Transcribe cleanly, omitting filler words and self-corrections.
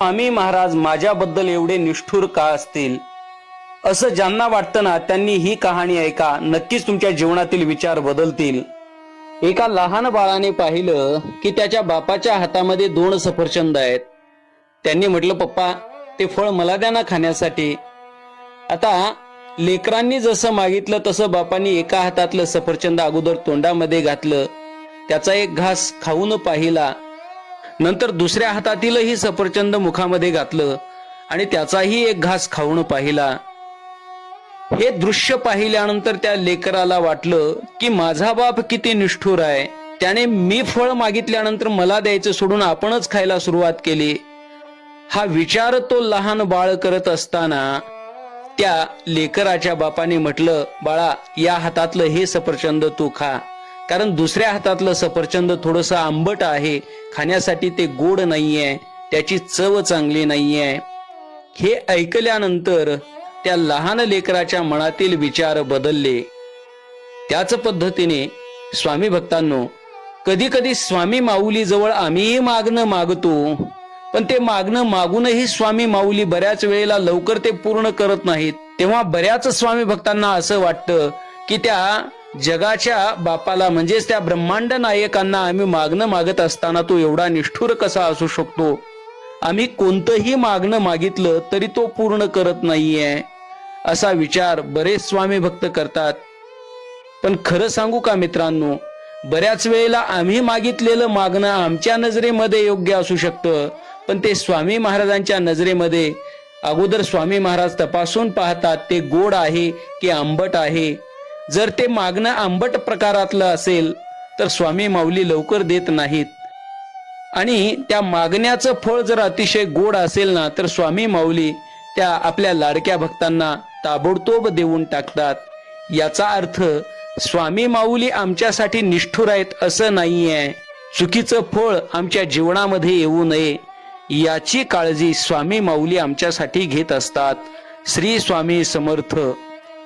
स्वामी महाराज माझ्याबद्दल एवढे निष्ठुर का असतील असं ज्यांना वाटतं ना, त्यांनी ही कहाणी ऐका. नक्कीच तुमच्या जीवनातील विचार बदलतील. एका लहान बाळाने पाहिलं की त्याच्या बापाच्या हातामध्ये 2 सफरचंद आहेत. त्यांनी म्हटलं, पप्पा ते फळ मला द्या ना खाण्यासाठी. आता लेकरांनी जसं मागितलं तसं बापांनी एका हातातलं सफरचंद अगोदर तोंडामध्ये घातलं, त्याचा एक घास खाऊन पाहिला. नंतर दुसऱ्या हातातीलही सफरचंद मुखामध्ये घातलं आणि त्याचाही एक घास खाऊन पाहिला. हे दृश्य पाहिल्यानंतर त्या लेकराला वाटलं की माझा बाप किती निष्ठुर आहे. त्याने मी फळ मागितल्यानंतर मला द्यायचं सोडून आपणच खायला सुरुवात केली. हा विचार तो लहान बाळ करत असताना त्या लेकराच्या बापाने म्हटलं, बाळा या हातातलं हे सफरचंद तू खा, कारण दुसऱ्या हातातलं सफरचंद थोडंसं आंबट आहे, खाण्यासाठी ते गोड नाहीये, त्याची चव चांगली नाहीये. हे ऐकल्यानंतर त्या लहान लेकराच्या मनातील विचार बदलले. त्याच पद्धतीने स्वामी भक्तांनो, कधी कधी स्वामी माऊली जवळ आम्हीही मागणं मागतो, पण ते मागणं मागूनही स्वामी माऊली बऱ्याच वेळेला लवकर ते पूर्ण करत नाहीत. तेव्हा बऱ्याच स्वामी भक्तांना असं वाटतं की त्या जगाच्या बापाला म्हणजेच त्या ब्रह्मांड नायकांना आम्ही मागणं मागत असताना तो एवढा निष्ठुर कसा असू शकतो. आम्ही कोणतंही मागणं मागितलं तरी तो पूर्ण करत नाहीये, असा विचार बरेच स्वामी भक्त करतात. पण खरं सांगू का मित्रांनो, बऱ्याच वेळेला आम्ही मागितलेलं मागणं आमच्या नजरेमध्ये योग्य असू शकतं, पण ते स्वामी महाराजांच्या नजरेमध्ये अगोदर स्वामी महाराज तपासून पाहतात ते गोड आहे की आंबट आहे. जर ते मागणं आंबट प्रकारातलं असेल तर स्वामी माऊली लवकर देत नाहीत, आणि त्या मागण्याचं फळ जर अतिशय गोड असेल ना तर स्वामी माऊली त्या आपल्या लाडक्या भक्तांना ताबडतोब देऊन टाकतात. याचा अर्थ स्वामी माऊली आमच्यासाठी निष्ठुर आहेत असं नाहीये. चुकीचं फळ आमच्या जीवनामध्ये येऊ नये याची काळजी स्वामी माऊली आमच्यासाठी घेत असतात. श्री स्वामी समर्थ.